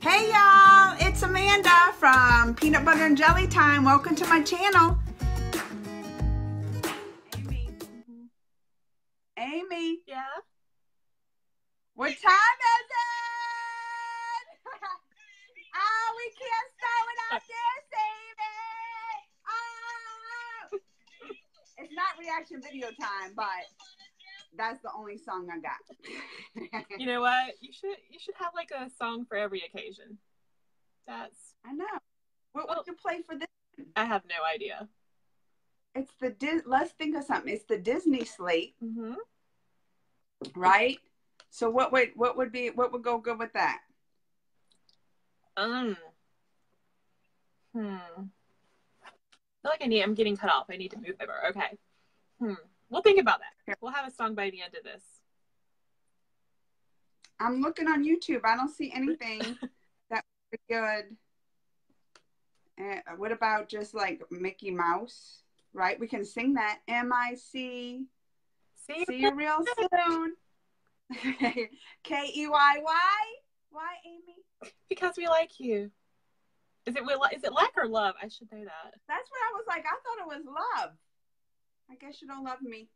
Hey y'all, it's Amanda from Peanut Butter and Jelly Time. Welcome to my channel. Amy. Yeah? What time is it? Oh, we can't start without this, Amy. Oh. It's not reaction video time, but that's the only song I got. You know what? You should have like a song for every occasion. I know. What would you play for this? I have no idea. It's let's think of something. It's the Disney slate. Mm-hmm. Right? So what would go good with that? I feel like I'm getting cut off. I need to move over. Okay. We'll think about that. We'll have a song by the end of this. I'm looking on YouTube. I don't see anything that would be good. What about just like Mickey Mouse? Right? We can sing that. M-I-C. See you real soon. K-E-Y-Y? Why, Amy? Because we like you. Is it like or love? I should know that. That's what I was like. I thought it was love. I guess you don't love me.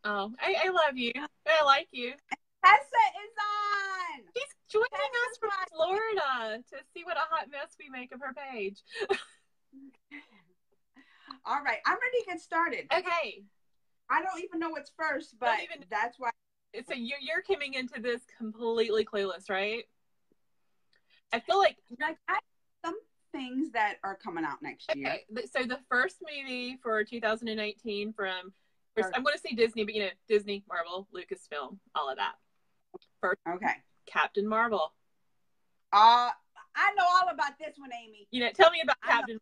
Oh, I love you. I like you. Tessa is on. She's joining us from Florida to see what a hot mess we make of her page. All right. I'm ready to get started. Okay. I don't even know what's first, but that's why. So you're coming into this completely clueless, right? I feel like I have some things that are coming out next year. So the first movie for 2019 from, I'm going to say Disney, but Disney, Marvel, Lucasfilm, all of that. First, okay. Captain Marvel. I know all about this one, Amy. Tell me about Captain.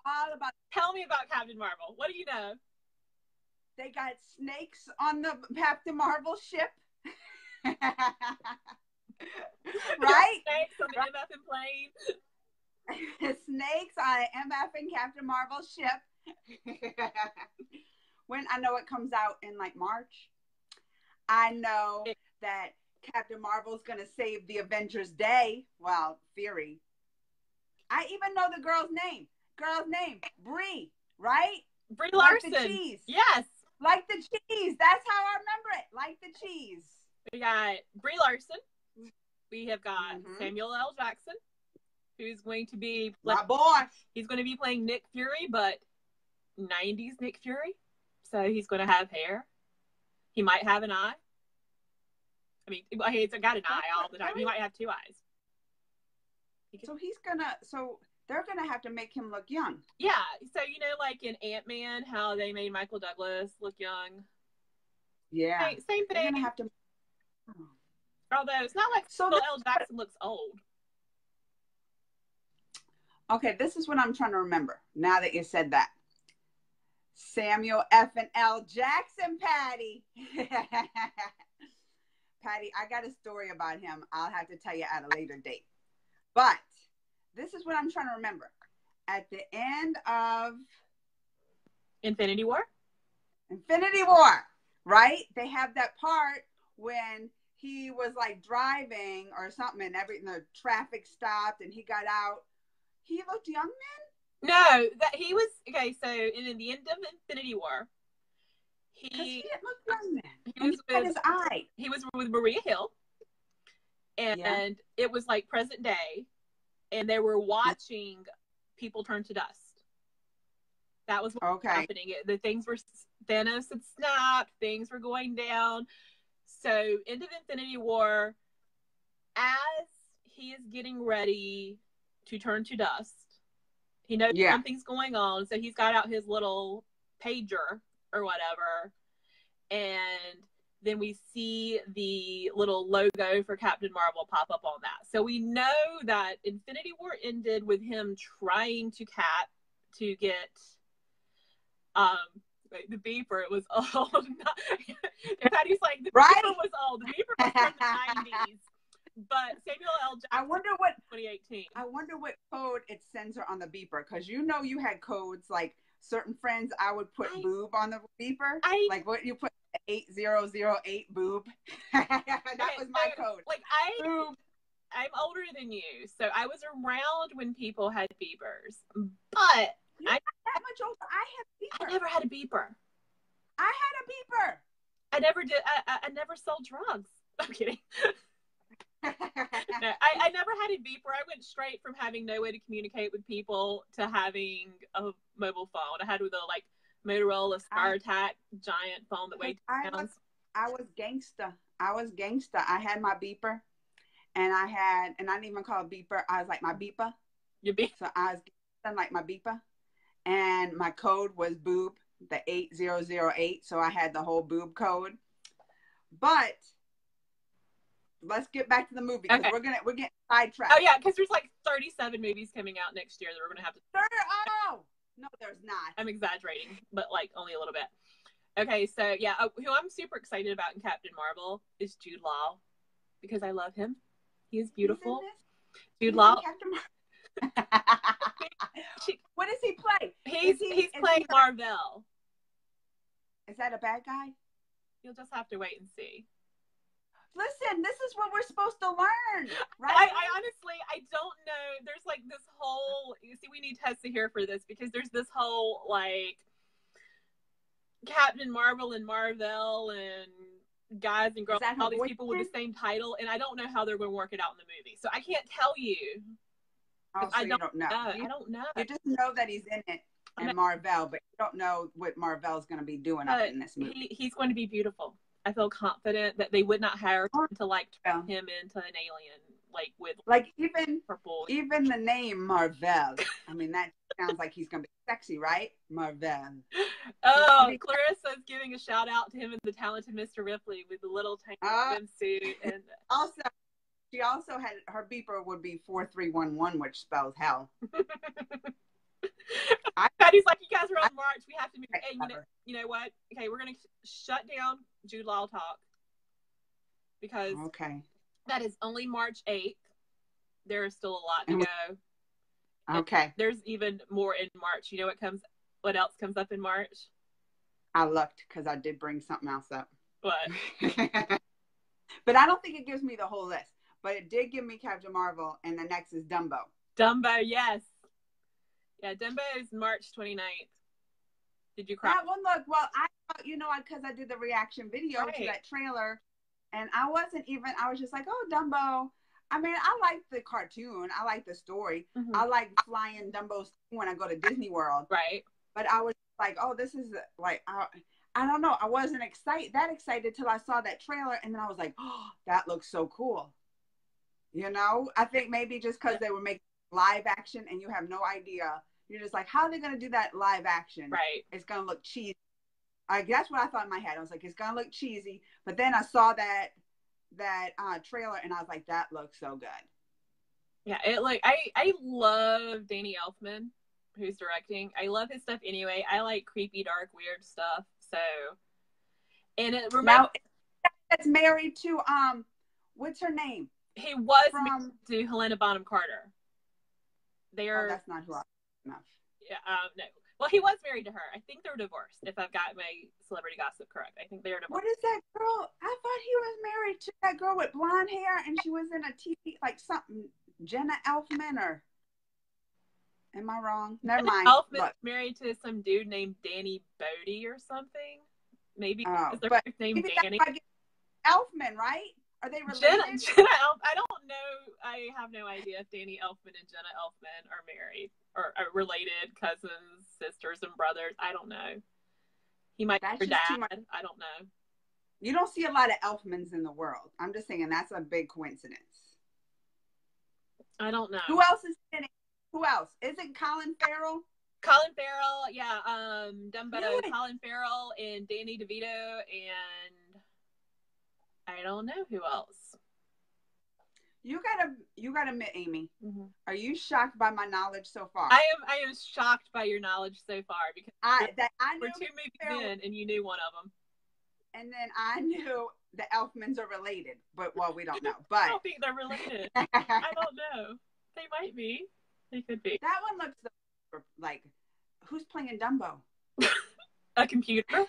Tell me about Captain Marvel. What do you know? They got snakes on the Captain Marvel ship. Right? Snakes on the MF plane. Snakes on an MF and Captain Marvel ship. When I know it comes out in like March. I know that Captain Marvel's gonna save the Avengers Day. Well, theory. I even know the girl's name. Brie, right? Brie Larson. Like the cheese. Yes. Like the cheese. That's how I remember it. Like the cheese. We got Brie Larson. We have got Samuel L. Jackson, who's going to be my boy. He's going to be playing Nick Fury, but 90s Nick Fury. So he's going to have hair. He might have an eye. I mean, he's got an eye all the time. He might have two eyes. So they're gonna have to make him look young. Yeah. So like in Ant-Man, how they made Michael Douglas look young. Yeah. Same thing. They're gonna have to. Although it's not like Samuel L. Jackson looks old. Okay, this is what I'm trying to remember now that you said that. Samuel F. and L. Jackson, Patty. Patty, I got a story about him. I'll have to tell you at a later date. But this is what I'm trying to remember. At the end of Infinity War, right? They have that part when he was like driving or something and the traffic stopped and he got out. He looked young then? No, that he was okay. So in the end of Infinity War, he didn't look young then. He was his eye. He was with Maria Hill, and it was like present day, and they were watching people turn to dust. That was what was happening. The things were Thanos had snapped. Things were going down. So end of Infinity War, as he is getting ready to turn to dust, he knows something's going on. So he's got out his little pager or whatever. And then we see the little logo for Captain Marvel pop up on that. So we know that Infinity War ended with him trying to get the beeper. It was old. Patty's like, the beeper was old. The beeper was from the 90s. But Samuel L. Jackson, I wonder what 2018. I wonder what code it sends her on the beeper, because you had codes like certain friends. I would put boob on the beeper, like what you put 8008 boob. That was my code. Like boob. I'm older than you, so I was around when people had beepers. But you're not that much older. I never had a beeper. I had a beeper. I never did. I never sold drugs. I'm kidding. No, I never had a beeper. I went straight from having no way to communicate with people to having a mobile phone. I had with a like Motorola StarTAC giant phone that weighed 2 pounds. I was gangsta. I had my beeper, and I didn't even call it beeper. I was like my beeper. Your beeper. So I was like my beeper, and my code was boob, the 8008. So I had the whole boob code. But let's get back to the movie because we're getting sidetracked. Oh yeah, because there's like 37 movies coming out next year that we're gonna have to. Oh no, there's not. I'm exaggerating, but like only a little bit. Okay, so yeah, who I'm super excited about in Captain Marvel is Jude Law because I love him. He is beautiful. Jude Law. What does he play? He's playing Marvel. Is that a bad guy? You'll just have to wait and see. Listen, this is what we're supposed to learn, right? I honestly, I don't know. There's like this whole, you see, we need Tessa here for this because there's this whole like Captain Marvel and Marvel and guys and girls, all these people with the same title, and I don't know how they're going to work it out in the movie. So I can't tell you. Oh, so I don't know. I don't know. You just know that he's in it and Marvel, but you don't know what Marvel's going to be doing up in this movie. He's going to be beautiful. I feel confident that they would not hire him to like turn him into an alien, like with like even purple. Even the name Marvel. I mean, that sounds like he's going to be sexy, right? Marvel. Oh, Clarissa's giving a shout out to him and the talented Mr. Ripley with the little tiny swimsuit, and also. She also had her beeper would be 4311, which spells hell. Patty's like, you guys are on March. We have to move. Hey, you know what? Okay, we're gonna shut down Jude Law talk because that is only March 8th. There is still a lot to go. Okay. There's even more in March. You know what else comes up in March? I looked because I did bring something else up. What? But I don't think it gives me the whole list. But it did give me Captain Marvel, and the next is Dumbo. Dumbo, yes. Yeah, Dumbo is March 29th. Did you cry? That one, look, well, I thought, because I did the reaction video to that trailer, and I was just like, oh, Dumbo. I mean, I like the cartoon. I like the story. Mm-hmm. I like flying Dumbos when I go to Disney World. Right. But I was like, oh, this is like, I don't know. I wasn't that excited till I saw that trailer, and then I was like, oh, that looks so cool. I think maybe just because they were making live action and you have no idea. You're just like, how are they going to do that live action? Right. It's going to look cheesy. That's what I thought in my head. I was like, it's going to look cheesy. But then I saw that trailer and I was like, that looks so good. Yeah. I love Danny Elfman, who's directing. I love his stuff anyway. I like creepy, dark, weird stuff. So, and it now that's married to, what's her name? He was married to Helena Bonham Carter. Oh, that's not who I know. Yeah, no. Well, he was married to her. I think they're divorced, if I've got my celebrity gossip correct. I think they're divorced. What is that girl? I thought he was married to that girl with blonde hair, and she was in a TV, like something, Jenna Elfman, or am I wrong? Never mind. Elfman's married to some dude named Danny Bodie or something. Maybe is their wife named Danny? Elfman, right? Are they related? Jenna I don't know. I have no idea if Danny Elfman and Jenna Elfman are married or are related, cousins, sisters, and brothers. I don't know. He might be her dad. I don't know. You don't see a lot of Elfmans in the world. I'm just saying that's a big coincidence. I don't know. Who else is in it? Who else? Is it Colin Farrell? Colin Farrell, yeah. Dumbo, really? Colin Farrell and Danny DeVito and I don't know who else. You gotta admit, Amy, Are you shocked by my knowledge so far? I am shocked by your knowledge so far because I knew we're 2 movies in and you knew one of them. And then I knew the Elfmans are related, but we don't know. But I don't think they're related. I don't know. They might be. They could be. That one looks like who's playing Dumbo? A computer.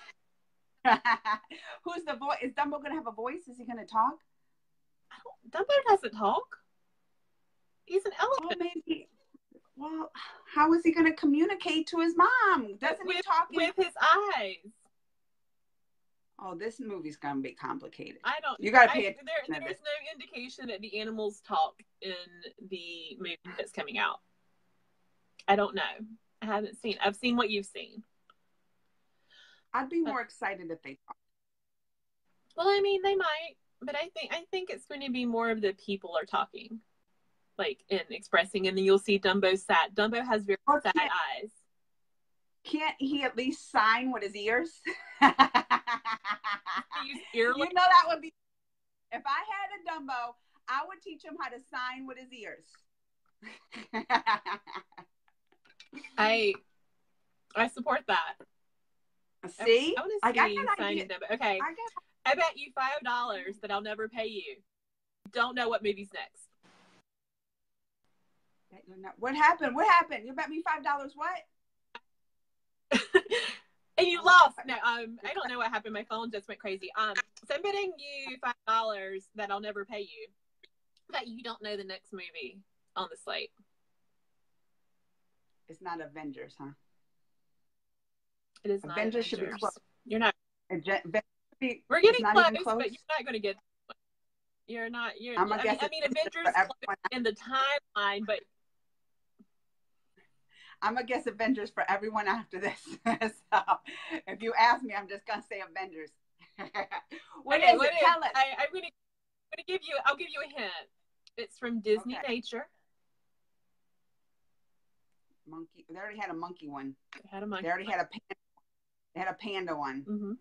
Who's the voice? Is Dumbo gonna have a voice? Is he gonna talk? Dumbo doesn't talk. He's an elephant. Well, maybe. Well, how is he going to communicate to his mom? Doesn't he talk with his eyes? Oh, this movie's going to be complicated. I don't. You got to pay attention. There's no indication that the animals talk in the movie that's coming out. I don't know. I haven't seen. I've seen what you've seen. I'd be more excited if they talk. Well, I mean, they might, but I think it's going to be more of the people are talking, like, and expressing, and then you'll see Dumbo's sad. Dumbo has very sad eyes. Can't he at least sign with his ears? You know that would be. If I had a Dumbo, I would teach him how to sign with his ears. I support that. See, I want to see signing Dumbo. Okay, I bet you $5 that I'll never pay you. Don't know what movie's next. What happened? What happened? You bet me $5. What? And you lost. No, I don't know what happened. My phone just went crazy. So I'm betting you $5 that I'll never pay you. That you don't know the next movie on the slate. It's not Avengers, huh? It is not Avengers. Should be close. You're not. We're getting close, but you're not going to get. You're not. I mean, Avengers in the timeline, but. I'm going to guess Avengers for everyone after this. So if you ask me, I'm just going to say Avengers. What is it? Tell us. I'm going to give you, I'll give you a hint. It's from Disney Nature. Monkey. They already had a monkey one. They had a monkey. They already had a panda. They had a panda one. Mm-hmm.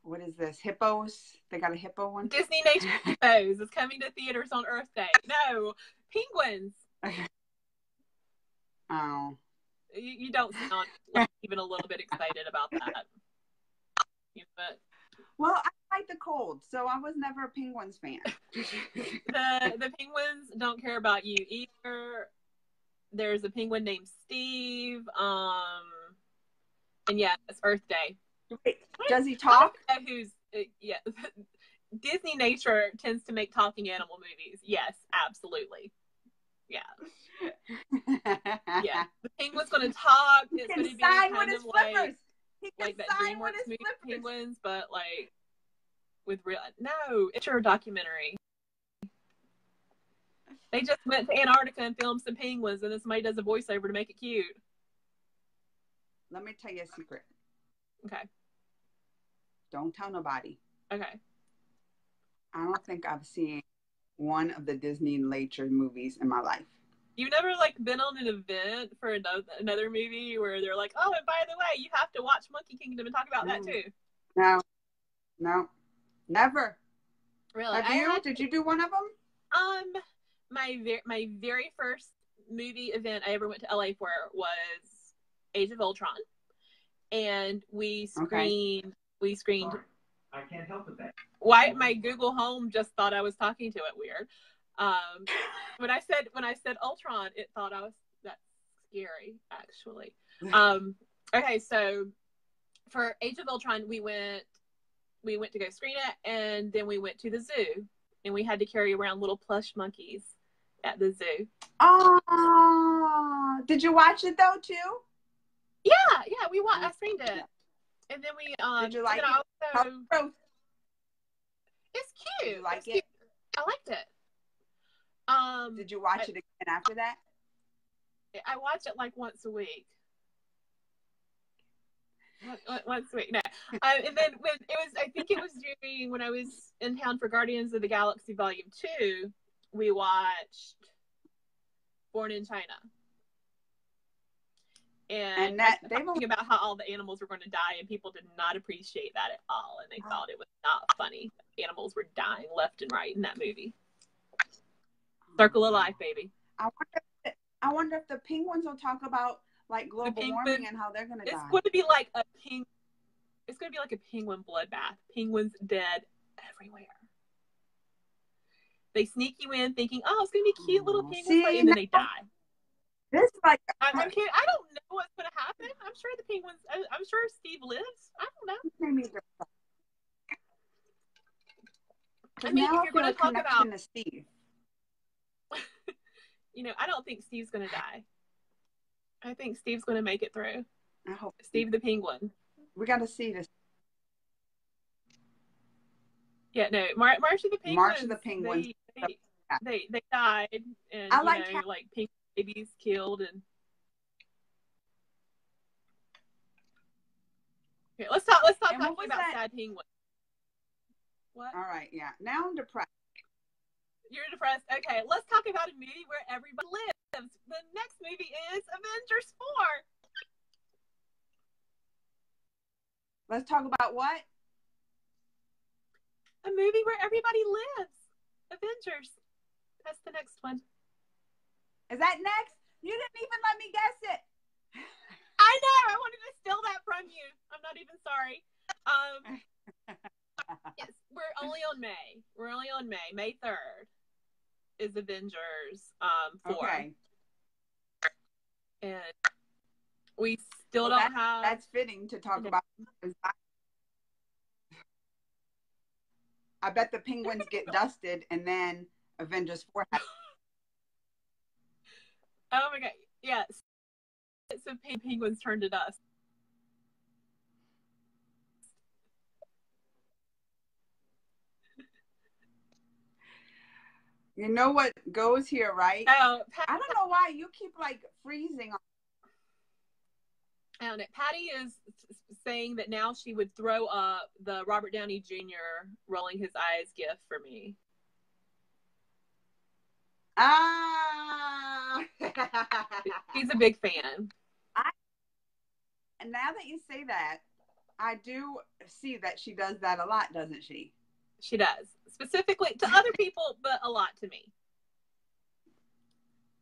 What is this? Hippos? They got a hippo one? Disney Nature Hippos is coming to theaters on Earth Day. No, penguins. Oh. You don't sound like even a little bit excited about that. Well, I like the cold, so I was never a Penguins fan. The Penguins don't care about you either. There's a penguin named Steve. And yeah, it's Earth Day. Wait, does he talk? Yeah. Disney Nature tends to make talking animal movies. Yes, absolutely. Yeah. Yeah. The penguin's going to talk. It's going to be kind of like that DreamWorks movie Penguins, but like with real. No, it's your documentary. They just went to Antarctica and filmed some penguins, and then somebody does a voiceover to make it cute. Let me tell you a secret. Okay. Don't tell nobody. Okay. I don't think I've seen one of the Disney Nature movies in my life. You've never like been on an event for another movie where they're like, oh, and by the way, you have to watch Monkey Kingdom and talk about that too. No, never. Really? Have you? Did you do one of them? My very first movie event I ever went to LA for was Age of Ultron, and we screened. Sorry. I can't help with that. Why my Google Home just thought I was talking to it weird. When I said Ultron, it thought that's scary actually. Okay, so for Age of Ultron, we went to go screen it, and then we went to the zoo, and we had to carry around little plush monkeys at the zoo. Oh, did you watch it though too? Yeah, we watched. I screened it, and then we Did you like it? Also, it's cute. Did you like it? Cute. I liked it. Did you watch it again after that? I watch it like once a week. Once a week, no. And then I think it was when I was in town for Guardians of the Galaxy Volume 2, we watched Born in China. And that they were talking about how all the animals were going to die, and people did not appreciate that at all, and they thought it was not funny. Animals were dying left and right in that movie. Circle of life, baby. I wonder if the penguins will talk about like global warming and how they're going to die. It's going to be like a penguin bloodbath. Penguins dead everywhere. They sneak you in thinking, oh, it's going to be cute little penguins, and then they die. This like I'm kidding. I don't know what's going to happen. I'm sure the penguins. I'm sure Steve lives. I don't know. I mean, if you're going to talk about Steve. I don't think Steve's going to die. I think Steve's going to make it through. I hope. Steve the Penguin. We got to see this. Yeah, no, March of the Penguins. March of the Penguins. They died, and I like like pink babies killed, and okay, let's talk about sad penguins. What? All right, yeah. Now I'm depressed. You're depressed. Okay, let's talk about a movie where everybody lives. The next movie is Avengers 4. Let's talk about what? A movie where everybody lives. Avengers. That's the next one. Is that next? You didn't even let me guess it. I know. I wanted to steal that from you. I'm not even sorry. Yes, we're only on May. We're only on May. May 3rd is Avengers 4. Okay. And we still don't have... That's fitting to talk about. I bet the penguins get dusted and then Avengers 4 happens. Oh my god. Yes. So penguins turn to dust. You know what goes here, right? Oh, I don't know why you keep like freezing. I don't know. Patty is saying that now she would throw up the Robert Downey Jr. rolling his eyes gift for me. Ah! He's a big fan. And now that you say that, I do see that she does that a lot, doesn't she? She does. Specifically to other people, but a lot to me.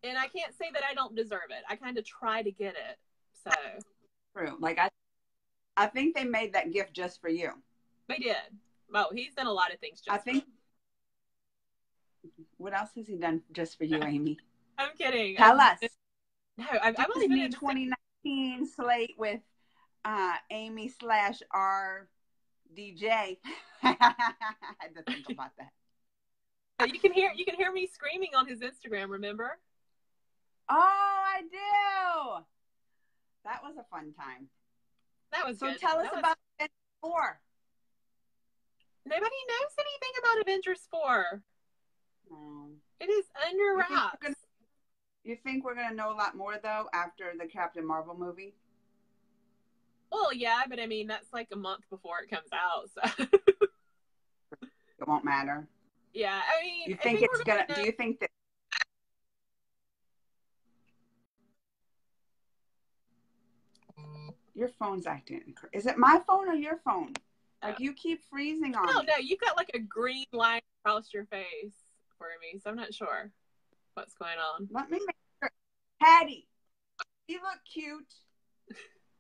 And I can't say that I don't deserve it. I kind of try to get it. So true. Like I think they made that gift just for you. They did. Oh, he's done a lot of things just for me. What else has he done just for you, Amy? I'm kidding. Tell us. No, I've only been in 2019 slate with Amy / our DJ. I had to think about that. You can hear me screaming on his Instagram, remember? Oh, I do. That was a fun time. That was so good. Tell us about Avengers 4. Nobody knows anything about Avengers 4. No. It is under wraps. You think we're going to know a lot more, though, after the Captain Marvel movie? Well, yeah, but I mean, that's like a month before it comes out, so. It won't matter. Yeah, I mean. You think it's going to, do you think that? Your phone's acting. Is it my phone or your phone? Like you keep freezing on me. No, you've got like a green line across your face for me, so I'm not sure what's going on. Let me make sure. Patty, you look cute.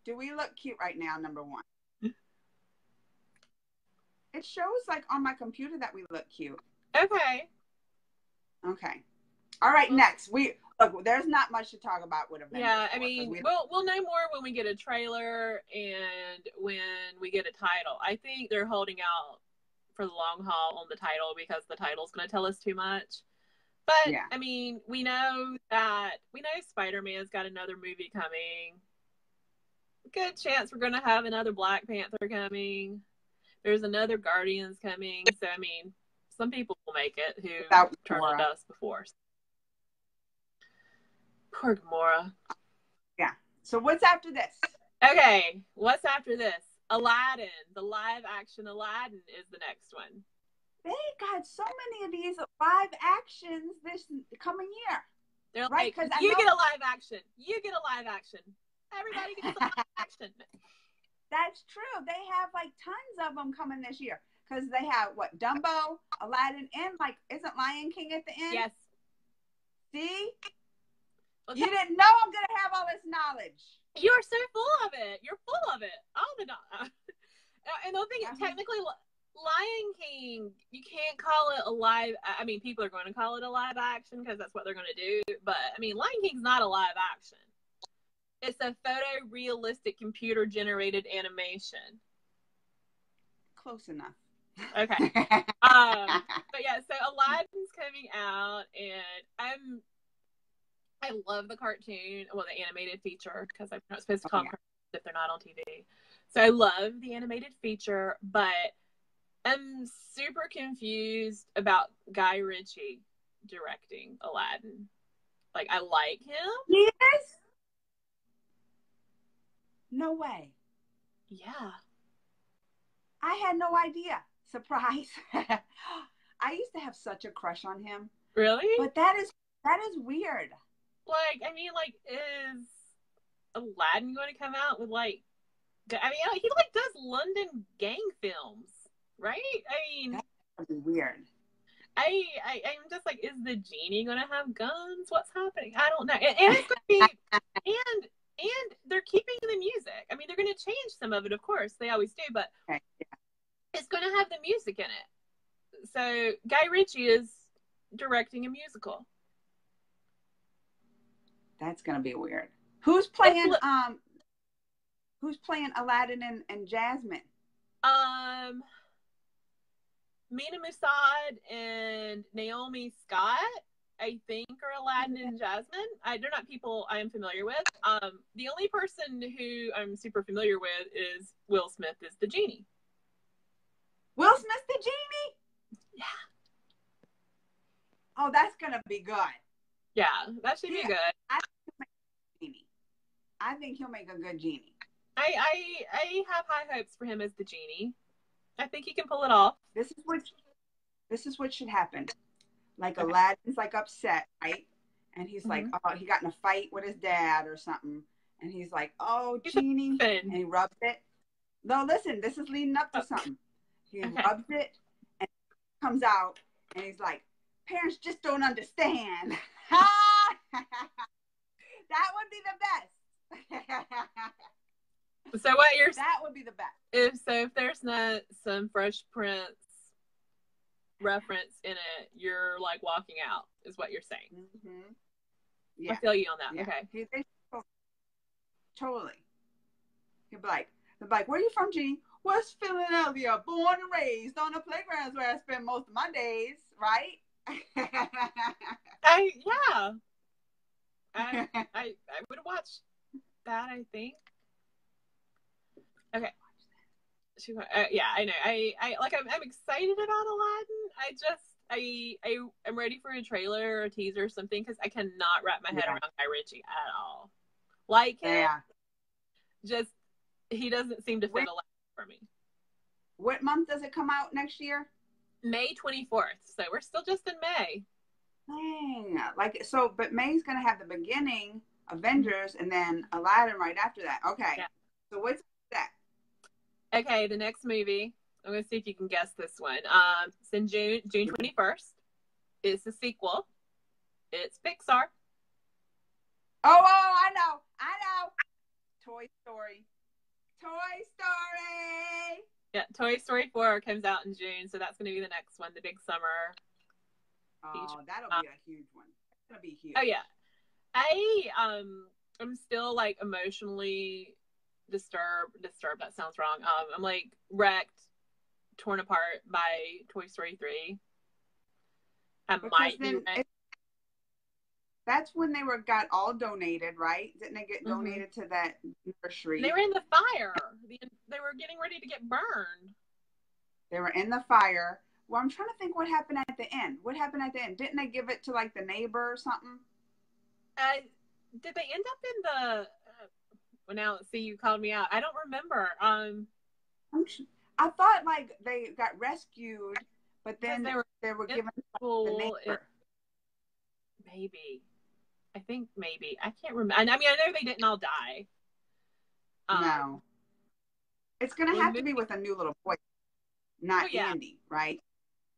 Do we look cute right now, number one? It shows like on my computer that we look cute. Okay. Okay. All right, next. Look, there's not much to talk about with Avengers. Yeah, I mean, we'll know more when we get a trailer and when we get a title. I think they're holding out for the long haul on the title because the title's going to tell us too much. But, yeah. I mean, we know Spider-Man's got another movie coming. Good chance we're going to have another Black Panther coming. There's another Guardians coming. So, I mean, some people will make it who turned to dust before. Poor Gamora. Yeah. So what's after this? Okay. What's after this? Aladdin. The live action Aladdin is the next one. They got so many of these live actions this coming year. They're right? Like, you get a live action. You get a live action. Everybody gets a live action. That's true. They have like tons of them coming this year. Because they have what? Dumbo, Aladdin, and like, isn't Lion King at the end? Yes. See? Well, you didn't know I'm going to have all this knowledge. You're so full of it. You're full of it. All the and the thing is, technically, Lion King, you can't call it a live. I mean, people are going to call it a live action because that's what they're going to do. But I mean, Lion King's not a live action. It's a photorealistic computer-generated animation. Close enough. Okay. But yeah, so Aladdin's coming out, and I love the cartoon, well, the animated feature, because I'm not supposed to call them cartoons if they're not on TV. So I love the animated feature, but I'm super confused about Guy Ritchie directing Aladdin. Like, I like him. Yes? No way. Yeah. I had no idea. Surprise. I used to have such a crush on him. Really? But that is weird. Like, I mean, like, is Aladdin going to come out with, like, I mean, he, like, does London gang films, right? I mean, that would be weird. I'm just like, is the genie going to have guns? What's happening? I don't know. And it's going to be, and they're keeping the music. I mean, they're going to change some of it, of course. They always do, but it's going to have the music in it. So Guy Ritchie is directing a musical. That's going to be weird. Who's playing Aladdin and Jasmine? Mina Musad and Naomi Scott, I think, are Aladdin and Jasmine. They're not people I am familiar with. The only person who I'm super familiar with is Will Smith as the genie. Will Smith the genie? Yeah. Oh, that's gonna be good. Yeah, that should be good. I think he'll make a good genie. I have high hopes for him as the genie. I think he can pull it off. This is what should happen. Like Aladdin's like upset, right? And he's like, oh, he got in a fight with his dad or something. And he's like, oh, genie. And he rubs it. No, listen, this is leading up to something. He rubs it and it comes out and he's like, parents just don't understand. That would be the best. So what you're that would be the best. If there's not some Fresh Prince reference in it, you're like walking out, is what you're saying. Mm-hmm. Yeah. I feel you on that. Yeah. Okay. Totally. He'll be like, where are you from, Genie? West Philadelphia, born and raised on the playgrounds where I spend most of my days, right? I would watch that, I think. Okay. Yeah, I know. I'm excited about Aladdin. I'm ready for a trailer or a teaser or something because I cannot wrap my head around Guy Ritchie at all. Like him, just he doesn't seem to fit Aladdin for me. What month does it come out next year? May 24th. So we're still just in May. Dang. But May's gonna have the beginning, Avengers, and then Aladdin right after that. Okay. Yeah. So what's that? Okay, the next movie, I'm going to see if you can guess this one. It's in June 21st. It's a sequel. It's Pixar. Oh, I know. Toy Story. Yeah, Toy Story 4 comes out in June, so that's going to be the next one, the big summer. Oh, that'll be a huge one. It's going to be huge. Oh, yeah. I'm still, like, emotionally disturbed, that sounds wrong. I'm like wrecked, torn apart by Toy Story 3. That's when they got all donated, right? Didn't they get donated to that nursery? They were in the fire. They were getting ready to get burned. They were in the fire. Well, I'm trying to think what happened at the end. Didn't they give it to like the neighbor or something? Did they end up in the well, now, see, you called me out. I don't remember. I thought like they got rescued, but then they were given to the neighbor. Maybe. I think maybe. I can't remember. I mean, I know they didn't all die. No. It's going to have to be with a new little boy, not Andy, right?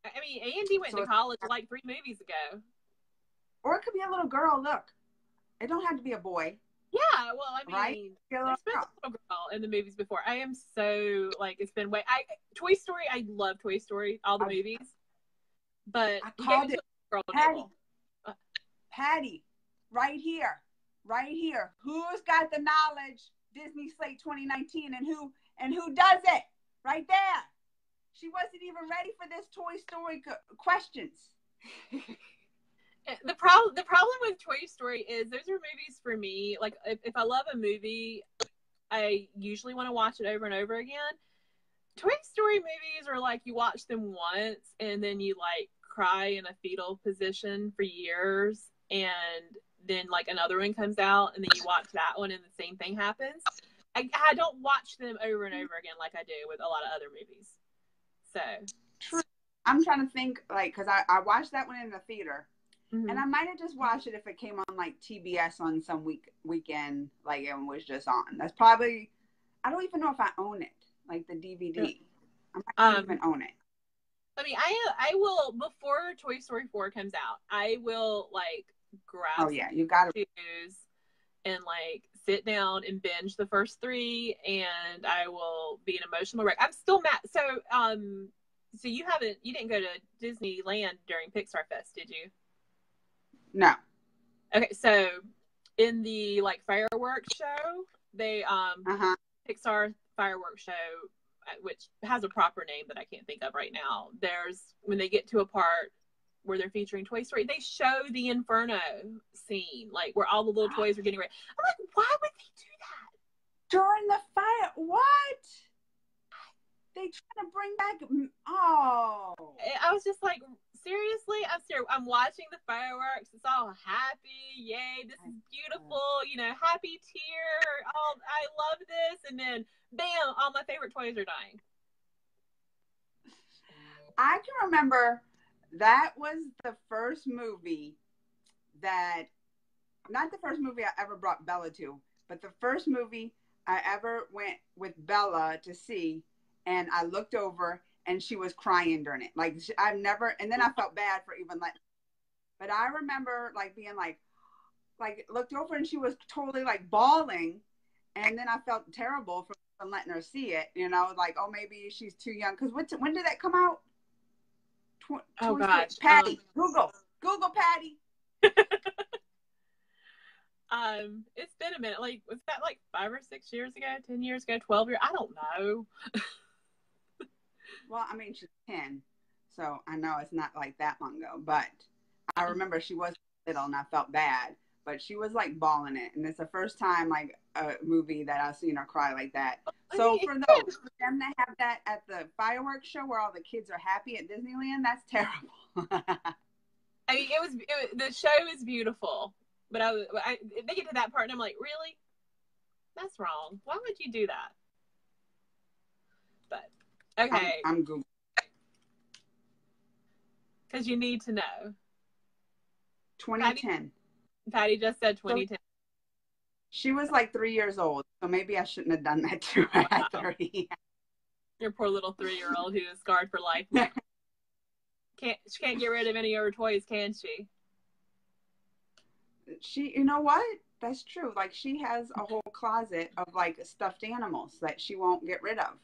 I mean, Andy went to college like 3 movies ago. Or it could be a little girl. Look, it don't have to be a boy. Yeah, well, I mean, there's been a little girl in the movies before. I am so, like, it's been Toy Story, I love Toy Story, all the movies. But I called it Patty, right here. Who's got the knowledge? Disney Slate 2019, and who does it? Right there. She wasn't even ready for this Toy Story questions. The problem with Toy Story is those are movies for me. Like if I love a movie, I usually want to watch it over and over again. Toy Story movies are like you watch them once and then you like cry in a fetal position for years, and then like another one comes out and then you watch that one and the same thing happens. I don't watch them over and over again like I do with a lot of other movies. So true. I'm trying to think, like, because I watched that one in the theater, and I might have just watched it if it came on like TBS on some weekend, like it was just on. That's probably, I don't even know if I own it, like the DVD. I might not even own it. I mean, I will, before Toy Story 4 comes out, I will like grab you gotta choose and like sit down and binge the first 3, and I will be an emotional wreck. I'm still mad. So you didn't go to Disneyland during Pixar Fest, did you? No. Okay, so in the like fireworks show, they Pixar fireworks show, which has a proper name that I can't think of right now. There's when they get to a part where they're featuring Toy Story, they show the Inferno scene, like where all the little toys are getting ready. I'm like, why would they do that during the fire? What? They trying to bring back? Oh, I was just like, seriously? I'm watching the fireworks. It's all happy. Yay, this is beautiful. You know, happy tear. Oh, I love this. And then, bam, all my favorite toys are dying. I can remember that was the first movie not the first movie I ever brought Bella to, but the first movie I ever went with Bella to see, and I looked over and she was crying during it. Like I've never, and then I felt bad for even letting, but I remember like being like looked over and she was totally like bawling, and then I felt terrible for letting her see it, you know, like, oh, maybe she's too young. Because when did that come out? Oh gosh, Patty, Google Patty. It's been a minute. Like, was that like 5 or 6 years ago, 10 years ago, 12 years? I don't know. Well, I mean, she's 10, so I know it's not like that long ago. But I remember she was little, and I felt bad. But she was like bawling it, and it's the first time like a movie that I've seen her cry like that. So for them to have that at the fireworks show where all the kids are happy at Disneyland, that's terrible. I mean, the show is beautiful, but they get to that part and I'm like, really? That's wrong. Why would you do that? But okay, I'm Googling because you need to know. 2010. Patty just said 2010. She was like 3 years old, so maybe I shouldn't have done that to her at 30. Your poor little 3-year-old who is scarred for life. She can't get rid of any of her toys, can she? You know what? That's true. Like she has a whole closet of like stuffed animals that she won't get rid of,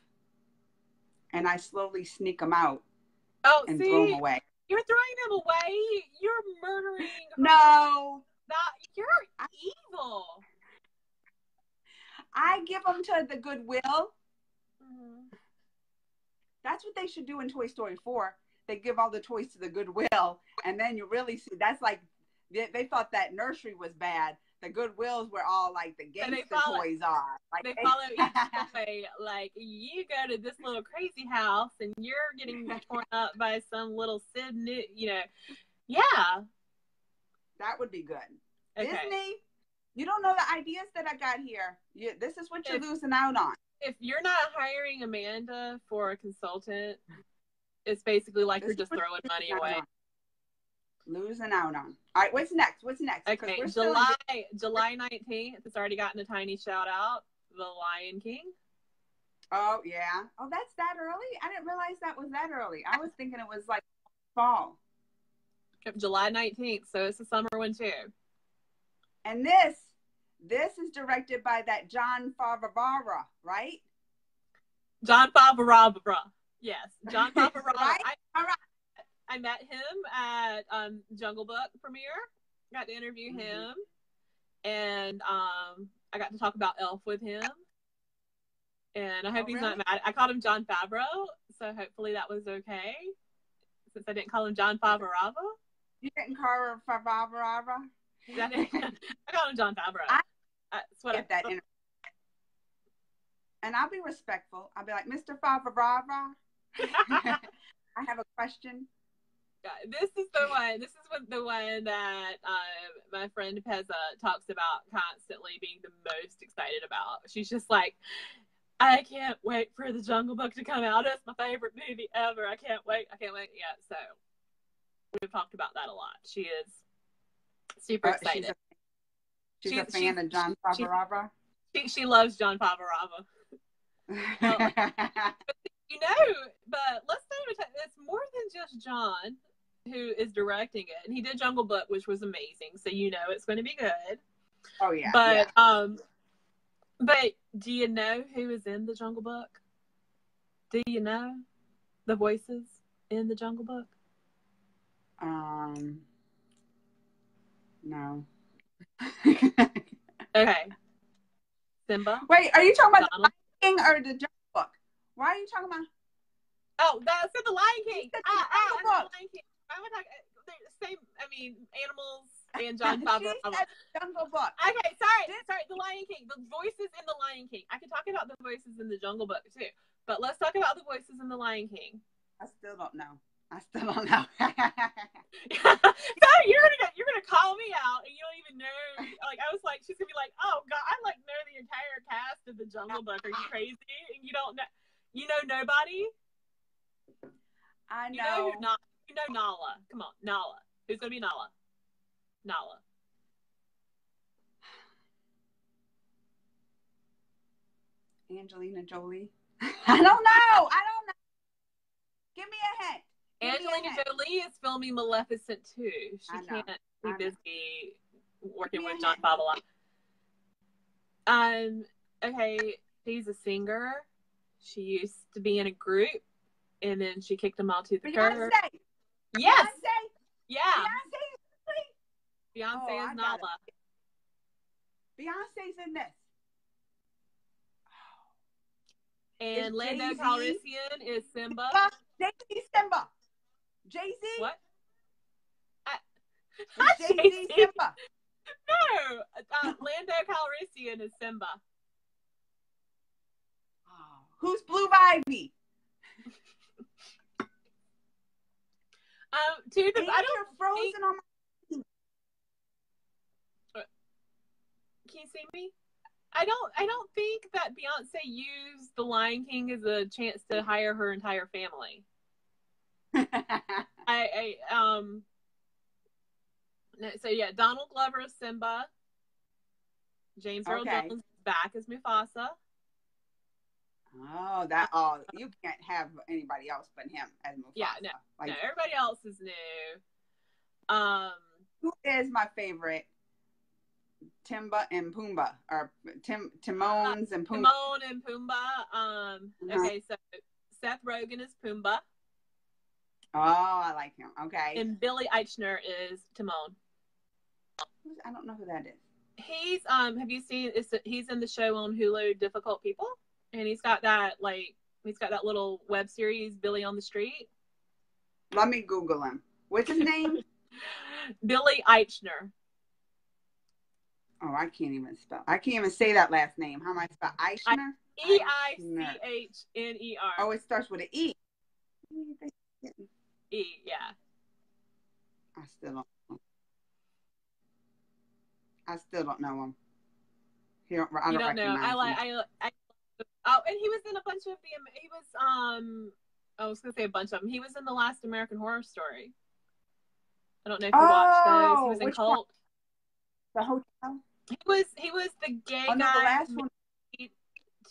and I slowly sneak them out and throw them away. You're throwing them away. You're murdering her. No, you're evil. I give them to the Goodwill. Mm-hmm. That's what they should do in Toy Story 4. They give all the toys to the Goodwill, and then you really see that's like they thought that nursery was bad. The Goodwills were all like the gangster toys are. Like, they follow each toy. Like you go to this little crazy house, and you're getting torn up by some little Sid, you know. Yeah, that would be good. Okay. Disney, you don't know the ideas that I got here. This is what you're losing out on. If you're not hiring Amanda for a consultant, it's basically like you're just throwing money away. Losing out on. All right, what's next? Okay, July 19th. It's already gotten a tiny shout out. The Lion King. Oh yeah. Oh, that's that early? I didn't realize that was that early. I was thinking it was like fall. July 19th, so it's a summer one too. And this is directed by that John Favreau, right? John Favreau. Yes, John Favreau. Right? All right. I met him at Jungle Book premiere. Got to interview him, and I got to talk about Elf with him. And I hope he's not mad. I called him John Favreau, so hopefully that was okay. Since I didn't call him John Favreau. You didn't call her Favara? I call him John Favreau. That's what get that. And I'll be respectful. I'll be like, Mr. Favara, I have a question. This is the one that my friend Pezza talks about constantly being the most excited about. She's just like, I can't wait for The Jungle Book to come out. It's my favorite movie ever. I can't wait. Yeah, so we've talked about that a lot. She is super excited. She's a fan of John Favreau. She loves John Favreau. Well, but let's say it's more than just John who is directing it, and he did Jungle Book, which was amazing. So it's going to be good. Oh yeah. But do you know who is in the Jungle Book? Do you know the voices in the Jungle Book? No. Okay. Simba. Wait, are you talking about the Lion King or the Jungle Book? Why are you talking about? Oh, that's the Lion King. The Lion King. I would talk the same. I mean, animals and John Favreau. Jungle Book. Okay, sorry. The Lion King. The voices in the Lion King. I could talk about the voices in the Jungle Book too, but let's talk about the voices in the Lion King. I still don't know. So you're gonna call me out, and you don't even know. Like, I was like, she's gonna be like, oh God, I know the entire cast of the Jungle Book. Are you crazy? And you don't know. You know nobody. I know. You know Nala. Come on, Nala. Who's gonna be Nala? Nala. Angelina Jolie. I don't know. Give me a hint. Angelina Jolie is filming Maleficent too. She can't be busy working with John Favreau. Okay, she's a singer. She used to be in a group, and then she kicked them all to the curb. Yes. Beyonce? Yeah. Beyonce is Nala. Beyonce's in this. And Lando Calrissian is Simba. Jay-Z Simba. Jay-Z? What? Jay-Z Simba. No. Lando Calrissian is Simba. Oh. Who's Blue Ivy? I don't frozen on my... Can you see me? I don't think that Beyonce used The Lion King as a chance to hire her entire family. So yeah, Donald Glover is Simba. James Earl Jones is back as Mufasa. You can't have anybody else but him as Mufasa. Yeah, no, everybody else is new. Who is my favorite? Timba and Pumbaa, or Timons and Pumbaa. Timon and Pumbaa. Okay, so Seth Rogen is Pumbaa. Oh, I like him. Okay. And Billy Eichner is Timon. I don't know who that is. He's have you seen? He's in the show on Hulu, Difficult People, and he's got that little web series, Billy on the Street. Let me Google him. What's his name? Billy Eichner. Oh, I can't even say that last name. How am I spell Eichner? Eichner. Oh, it starts with an E. E, yeah. I still don't know him. I don't know. And he was in a bunch of I was gonna say a bunch of them. He was in The Last American Horror Story. I don't know if you watched those. He was in Cult. The hotel. He was the gay guy. The last one.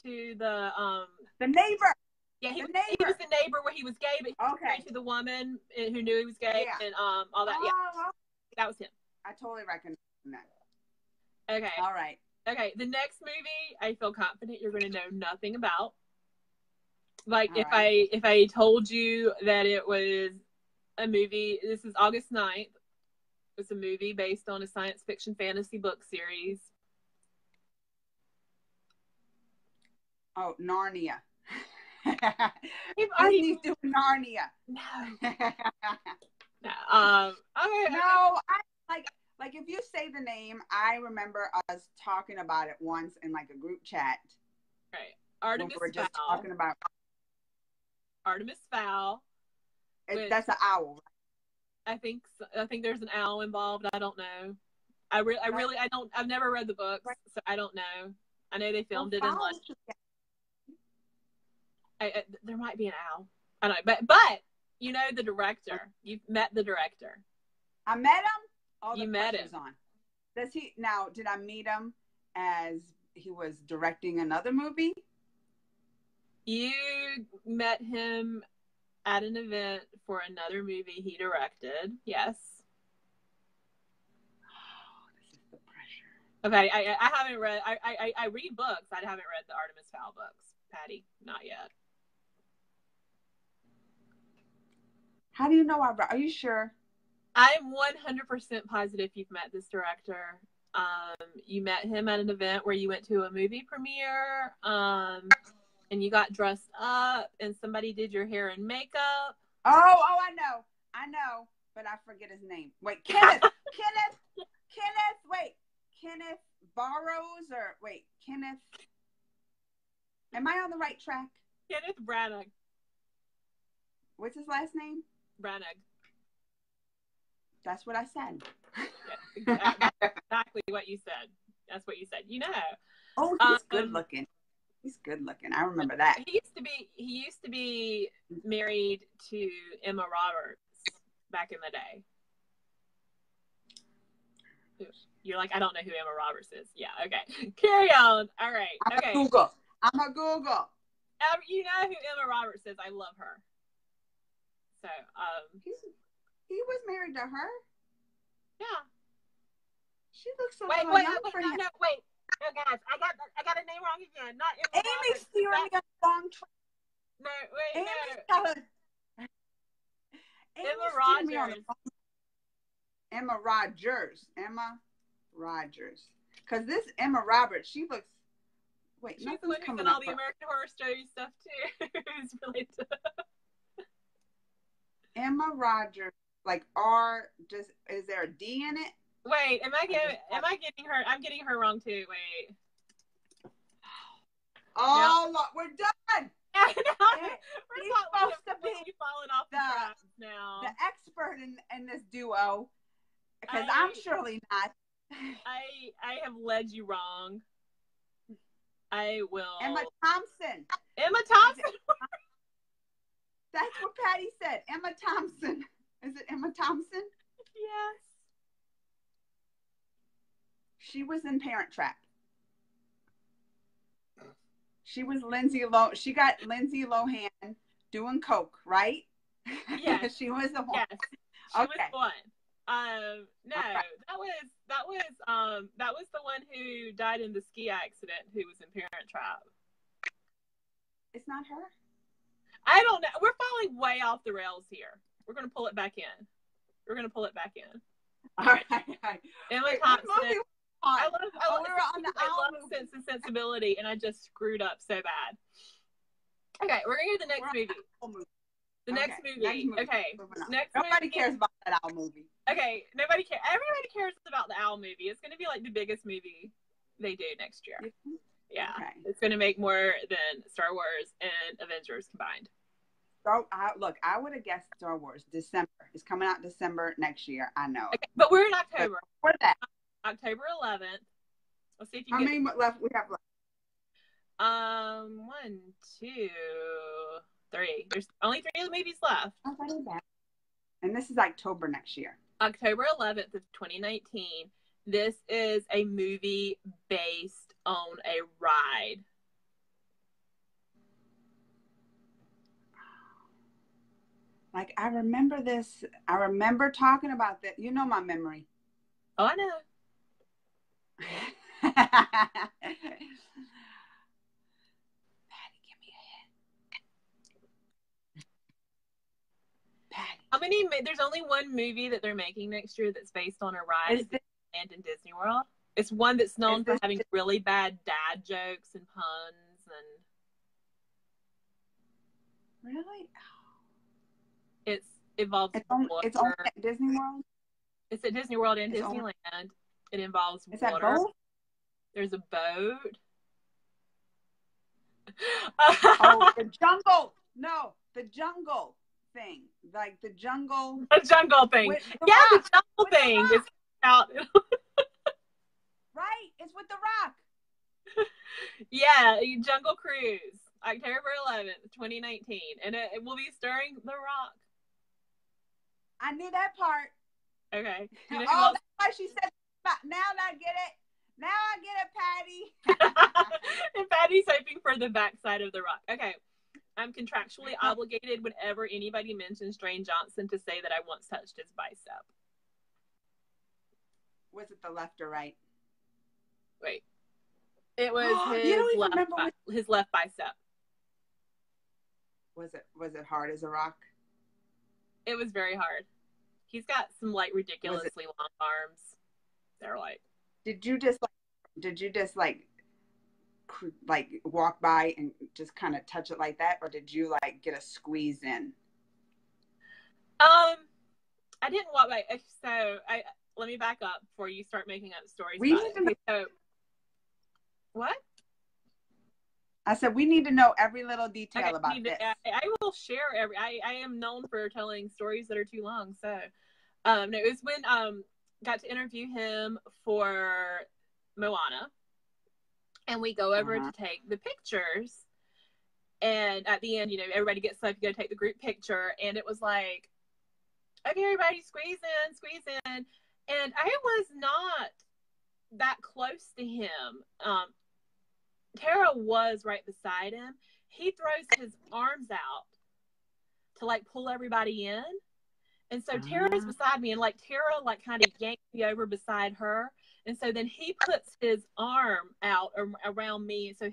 To the neighbor. Yeah, he was the neighbor where he was gay, but he was to the woman who knew he was gay and all that. Yeah, that was him. I totally recognize that. Okay. All right. Okay, the next movie I feel confident you're going to know nothing about. Like if I told you that it was a movie, this is August 9th. It's a movie based on a science fiction fantasy book series. Oh, Narnia. Disney's doing Narnia. No. No. Okay. No, I like if you say the name, I remember us talking about it once in like a group chat. Right. Artemis we were just Fowl. talking about Artemis Fowl. That's an owl. I think there's an owl involved. I don't know. I've never read the books, so I don't know. I know they filmed it in London. There might be an owl. I don't know, but you know the director. You've met the director. I met him. You met him. On. Did I meet him as he was directing another movie? You met him at an event for another movie he directed. Yes. Oh, this is the pressure. Okay, I haven't read. I read books. I haven't read the Artemis Fowl books, Patty. Not yet. How do you know are you sure? I'm 100% positive you've met this director. You met him at an event where you went to a movie premiere, and you got dressed up, and somebody did your hair and makeup. Oh, I know, but I forget his name. Wait, Kenneth Barrows Kenneth. Am I on the right track? Kenneth Branagh. What's his last name? Branagh. That's what I said. Yeah, exactly what you said. That's what you said. You know. Oh, he's good looking. He's good looking. I remember that. He used to be married to Emma Roberts back in the day. You're like, I don't know who Emma Roberts is. Yeah, okay. Carry on. All right. I'm a Google. You know who Emma Roberts is. I love her. So, he was married to her? Yeah. She looks a little young for him. No, wait. Oh, guys, I got a name wrong again. Not Emma Amy's Roberts. steering me on the wrong track. No, wait, Emma Rogers. Because this Emma Roberts, she looks. Wait, she's nothing's coming all up. the American Horror Story stuff too. It's related to Emma Rogers, like is there a D in it? Wait, am I getting her? I'm getting her wrong too. Wait. Oh, look, we're done. We're supposed to be falling off the tracks now. The expert in this duo, because I'm surely not. I have led you wrong. I will. Emma Thompson. That's what Patty said. Emma Thompson. Is it Emma Thompson? Yes. She was in Parent Trap. She was Lindsay Lohan. She got Lindsay Lohan doing coke, right? Yes. She was the one. Yes. She was the one. No, okay. that was the one who died in the ski accident who was in Parent Trap. It's not her? I don't know. We're falling way off the rails here. We're going to pull it back in. All right. Emma Thompson. I love Sense and Sensibility, and I just screwed up so bad. Okay, we're going to do the next movie. Next movie. Okay. Nobody cares about that owl movie. Okay, nobody cares. Everybody cares about the owl movie. It's going to be like the biggest movie they do next year. Yeah. Okay. It's going to make more than Star Wars and Avengers combined. So, I would have guessed Star Wars. December. It's coming out December next year. I know. Okay, but we're in October. What's that? October 11th. Let's see if you How many left we have left? 1, 2, 3. There's only 3 of the movies left. Oh, that is bad. And this is October next year. October 11th of 2019. This is a movie based on a ride. Like, I remember this. I remember talking about that. You know my memory. Oh, I know. Patty, give me a hint. Patty. There's only one movie that they're making next year that's based on a ride and in Disney World. It's one that's known for having really bad dad jokes and puns and. Really? involves it's only at Disney World? It's at Disney World and Disneyland. It involves water. Is that both? There's a boat. Oh, the jungle. No, the jungle thing. Like the jungle. The jungle thing. Yeah, rock. The jungle thing is out. Right? It's with the Rock. Yeah, Jungle Cruise. October 11th, 2019. And it will be starring The Rock. I knew that part. Okay. That's why she said, now I get it. Now I get it, Patty. And Patty's hoping for the backside of The Rock. Okay. I'm contractually obligated whenever anybody mentions Dwayne Johnson to say that I once touched his bicep. Was it the left or right? Wait. It was his left bicep. Was it hard as a rock? It was very hard. He's got some like ridiculously long arms. They're like. Did you just walk by and just kind of touch it like that, or did you like get a squeeze in? I didn't walk by. So let me back up before you start making up stories. What? I said we need to know every little detail about this. I will share I am known for telling stories that are too long. So, no, it was when got to interview him for Moana, and we go over to take the pictures. And at the end, everybody gets up, you go take the group picture, and it was like, okay, everybody, squeeze in, and I was not that close to him. Tara was right beside him. He throws his arms out to like pull everybody in. And so Tara's beside me, and like Tara like kind of yanked me over beside her. And so then he puts his arm out around me. So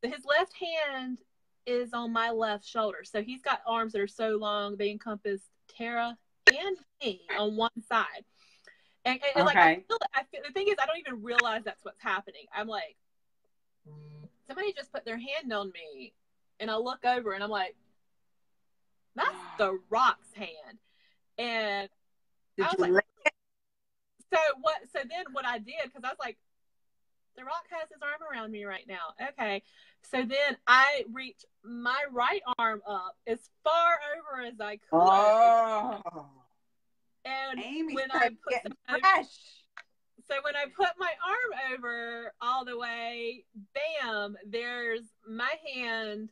his left hand is on my left shoulder. So he's got arms that are so long they encompass Tara and me on one side. And like I feel the thing is I don't even realize that's what's happening. I'm like, somebody just put their hand on me, and I look over and I'm like, that's The Rock's hand. And I was like, so then what I did, because I was like, The Rock has his arm around me right now. Okay. So then I reached my right arm up as far over as I could. Oh. And Amy, when I put my arm over all the way, bam, there's my hand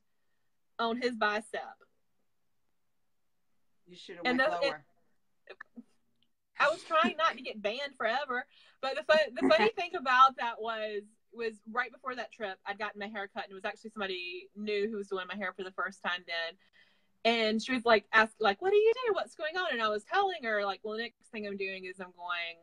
on his bicep. You should have went lower. I was trying not to get banned forever, but the funny thing about that was right before that trip, I'd gotten my hair cut, and it was actually somebody new who was doing my hair for the first time then. And she was like, asking, like, what do you do? What's going on? And I was telling her, like, well, the next thing I'm doing is I'm going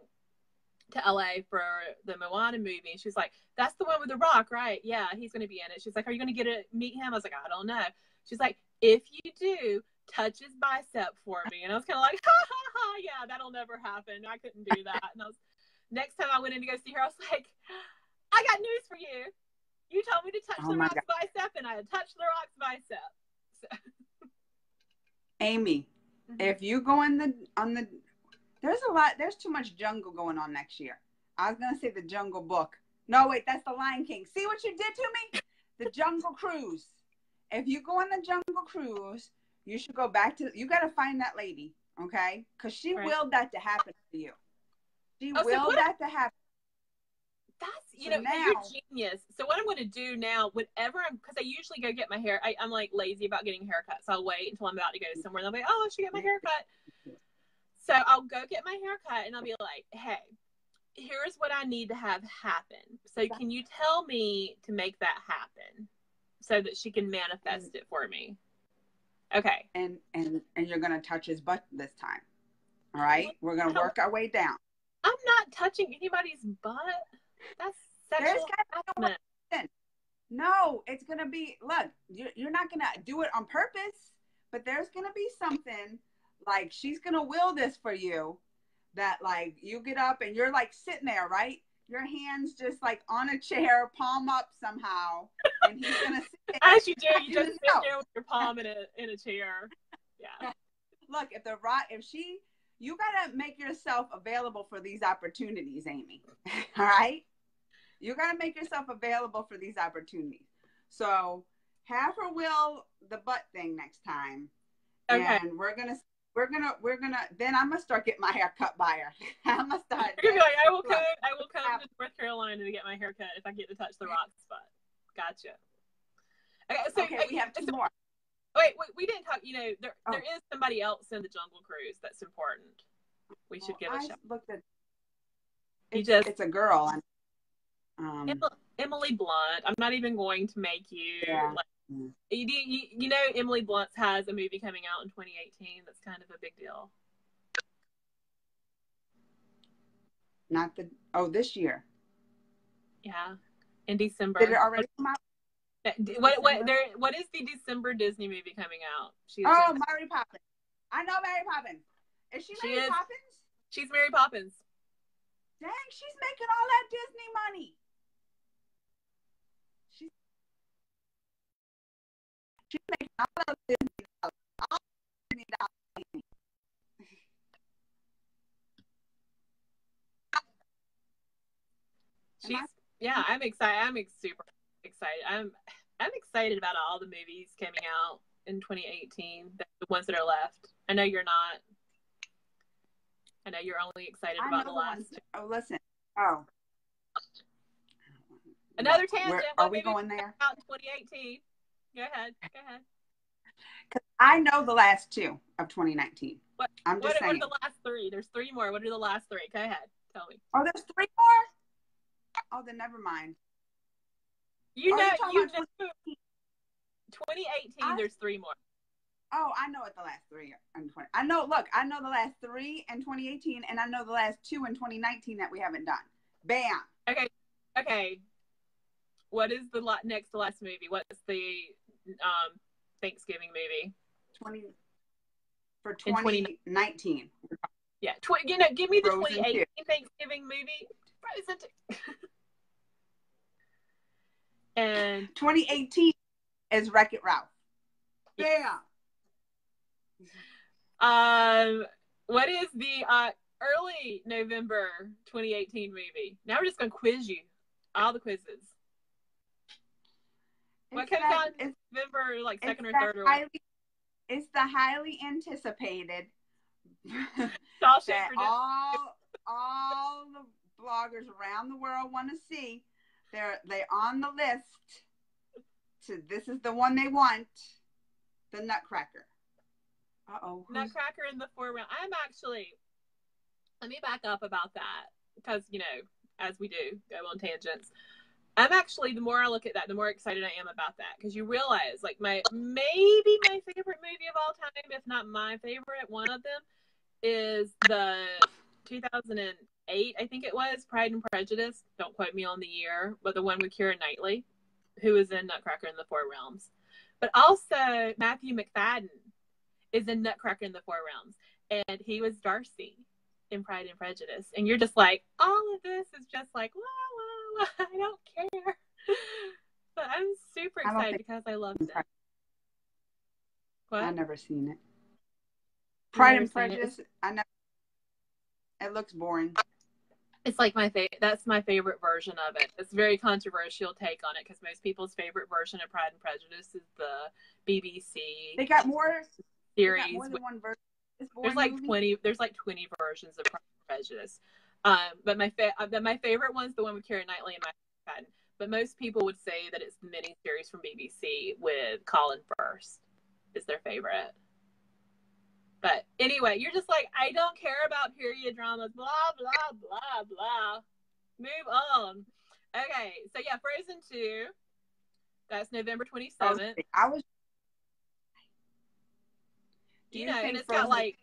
to LA for the Moana movie. And she's like, that's the one with The Rock, right? Yeah, he's going to be in it. She's like, are you going to get to meet him? I was like, I don't know. She's like, if you do, touch his bicep for me. And I was kind of like, ha, ha, ha, yeah, that'll never happen. I couldn't do that. And next time I went in to go see her, I was like, I got news for you. You told me to touch The Rock's bicep, and I had touched The Rock's bicep. So. Amy, if you go there's too much jungle going on next year. I was going to say the Jungle Book. No, wait, that's the Lion King. See what you did to me? The Jungle Cruise. If you go on the Jungle Cruise, you should go back you got to find that lady, okay? Because she willed that to happen to you. She willed that to happen. That's, you're genius. So what I'm going to do now, because I usually go get my hair, I'm like lazy about getting a haircut. So I'll wait until I'm about to go somewhere, and I'll be like, I should get my haircut. So I'll go get my haircut, and I'll be like, hey, here's what I need to have happen. So can you tell me to make that happen so that she can manifest it for me? Okay. And you're going to touch his butt this time. All right? We're going to work our way down. I'm not touching anybody's butt. That's sexual harassment. No, it's going to be, look, you're not going to do it on purpose, but there's going to be something, like, she's going to will this for you, that, like, you get up and you're, like, sitting there, right? Your hands just, like, on a chair, palm up somehow, and he's going to sit there. As you do, you just sit there with your palm in a chair. Yeah. look, you gotta make yourself available for these opportunities, Amy. All right, you gotta make yourself available for these opportunities. So have her will the butt thing next time, okay. And we're gonna. Then I'm gonna start getting my hair cut by her. I'm gonna start. You're gonna be like, I will come to North Carolina to get my hair cut if I get to touch the rock spot. Gotcha. Okay, we have 2 more. Wait, we didn't talk. There is somebody else in the Jungle Cruise that's important. We should give a shout. Looked at. It's a girl. Emily Blunt. I'm not even going to make you. Yeah. You know, Emily Blunt has a movie coming out in 2018 that's kind of a big deal. This year. Yeah, in December. Did it already come out? What is the December Disney movie coming out? Mary Poppins. I know Mary Poppins. Is she Mary Poppins? She's Mary Poppins. Dang, she's making all that Disney money. She's making all of Disney dollars. All Disney dollars. I'm excited. I'm super excited. I'm excited about all the movies coming out in 2018. The ones that are left. I know you're not. I know you're only excited about the last two. Oh, listen. Another tangent. Are we going there? Out in 2018. Go ahead. Because I know the last 2 of 2019. What are the last 3? There's 3 more. What are the last 3? Go ahead. Tell me. Oh, there's 3 more? Oh, then never mind. You know 2018, there's 3 more. Oh, I know what the last 3 are in 20. I know the last 3 in 2018, and I know the last 2 in 2019 that we haven't done. Bam. Okay. What is the next to last movie? What's the Thanksgiving movie? 2019. Yeah. Give me the Frozen 2018 Thanksgiving movie. Frozen 2. And 2018 is Wreck-It Ralph. Yeah. What is the early November 2018 movie? Now we're just gonna quiz you. All the quizzes. What comes out in November, like 2nd or 3rd? It's the highly anticipated that all the bloggers around the world want to see. They're on the list. This is the one they want. The Nutcracker. Nutcracker in the 4 round. Let me back up about that because, as we do, go on tangents. I'm actually, the more I look at that, the more excited I am about that because you realize, like, maybe my favorite movie of all time, if not my favorite, one of them is the 2008, I think it was, Pride and Prejudice. Don't quote me on the year, but the one with Keira Knightley, who is in Nutcracker in the 4 Realms. But also, Matthew McFadden is in Nutcracker in the 4 Realms, and he was Darcy in Pride and Prejudice. And you're just like, all of this is just like, wow, I don't care. But I'm super excited because I love it. What? I've never seen it. Pride and Prejudice. It looks boring. It's like that's my favorite version of it. It's a very controversial take on it because most people's favorite version of Pride and Prejudice is the BBC. They got more series. They got more than one version. There's like 20 versions of Pride and Prejudice. But my favorite one's the one with Keira Knightley and Matthew McFadden. But most people would say that it's the miniseries from BBC with Colin Firth is their favorite. But anyway, you're just like, I don't care about period dramas, blah, blah, blah, blah. Move on. Okay, so yeah, Frozen 2. That's November 27th. And it's got like...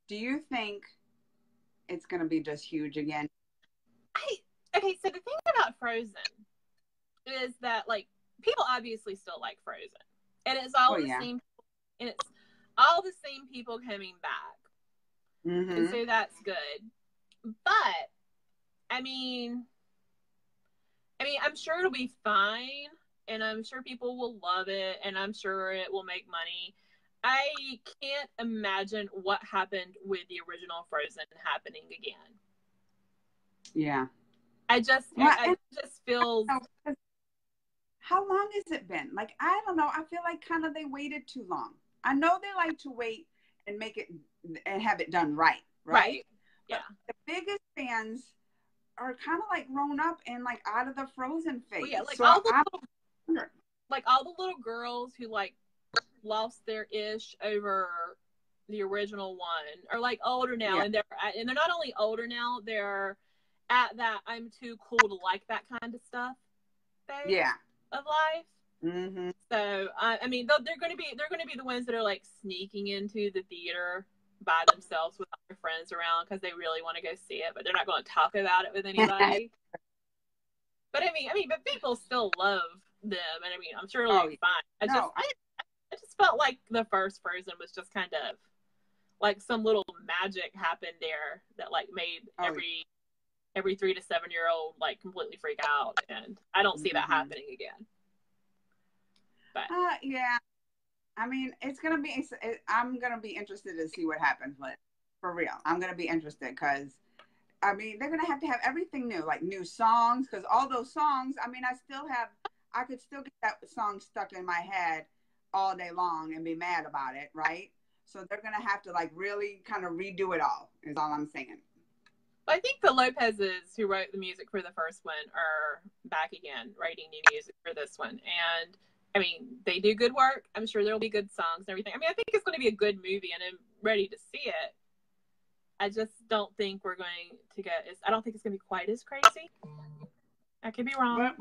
Do you think it's going to be just huge again? Okay, so the thing about Frozen is that, like, people obviously still like Frozen. And it's all same, and it's all the same people coming back. Mm-hmm. And so that's good. But, I mean, I'm sure it'll be fine, and I'm sure people will love it, and I'm sure it will make money. I can't imagine what happened with the original Frozen happening again. Yeah. I just feel. How long has it been? Like, I don't know. I feel like kind of they waited too long. I know they like to wait and make it and have it done right. Right. Yeah. But the biggest fans are kind of like grown up and like out of the Frozen phase. Well, yeah, like so all the little girls who like lost their ish over the original one are like older now, and they're not only older now, they're at that I'm too cool to like that kind of stuff phase of life. Mm-hmm. So I mean, they're going to be the ones that are like sneaking into the theater by themselves with their friends around because they really want to go see it, but they're not going to talk about it with anybody. But I mean, but people still love them, and I mean, I'm sure it'll be fine. I just felt like the first Frozen was just kind of like some little magic happened there that like made every 3 to 7 year old like completely freak out, and I don't see that happening again. But yeah, I mean, I'm gonna be interested to see what happens with it. For real. I'm gonna be interested because I mean they're gonna have to have everything new, like new songs, because all those songs, I mean, I could still get that song stuck in my head all day long and be mad about it, right? So they're gonna have to like really kind of redo it all, is all I'm saying. I think the Lopez's, who wrote the music for the first one, are back again writing new music for this one, and I mean, they do good work. I'm sure there'll be good songs and everything. I mean, I think it's going to be a good movie, and I'm ready to see it. I just don't think we're going to I don't think it's going to be quite as crazy. I could be wrong. But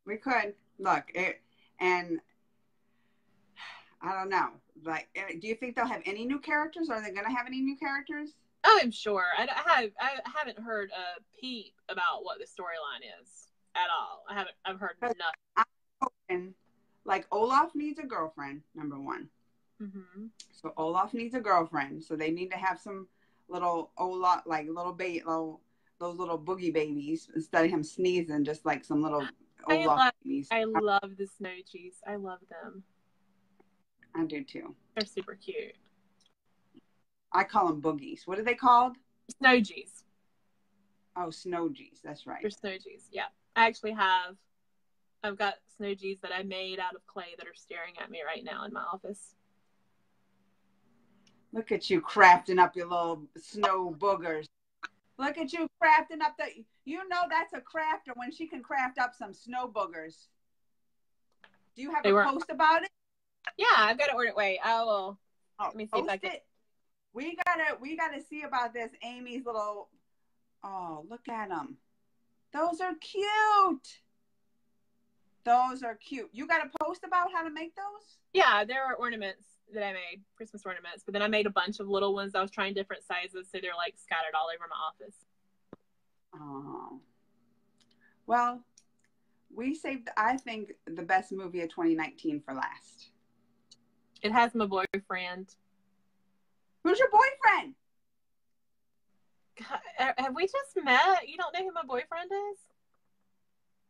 we could. Look, and I don't know. Like, do you think they'll have any new characters? Are they going to have any new characters? Oh, I'm sure. I haven't heard a peep about what the storyline is at all. I've heard nothing. I'm hoping, like, Olaf needs a girlfriend, number one. Mm-hmm. So Olaf needs a girlfriend. So they need to have some little Olaf, like those little boogie babies, instead of him sneezing, just like some little Olaf babies. I love the Snowgies. I love them. I do too. They're super cute. I call them boogies. What are they called? Snowgies. Oh, Snowgies. That's right. They're Snowgies. Yeah. I've got Snowgies that I made out of clay that are staring at me right now in my office. Look at you crafting up your little snow boogers. Look at you crafting up that's a crafter when she can craft up some snow boogers. Do you have a post about it? Yeah, I've got to order it. Wait, I will. Let me see if I can. We gotta see about this. Amy's little. Oh, look at them. Those are cute. Those are cute. You got a post about how to make those? Yeah, there are ornaments that I made, Christmas ornaments. But then I made a bunch of little ones. I was trying different sizes, so they're like scattered all over my office. Oh. Well, we saved, I think, the best movie of 2019 for last. It has my boyfriend. Who's your boyfriend? Have we just met? You don't know who my boyfriend is?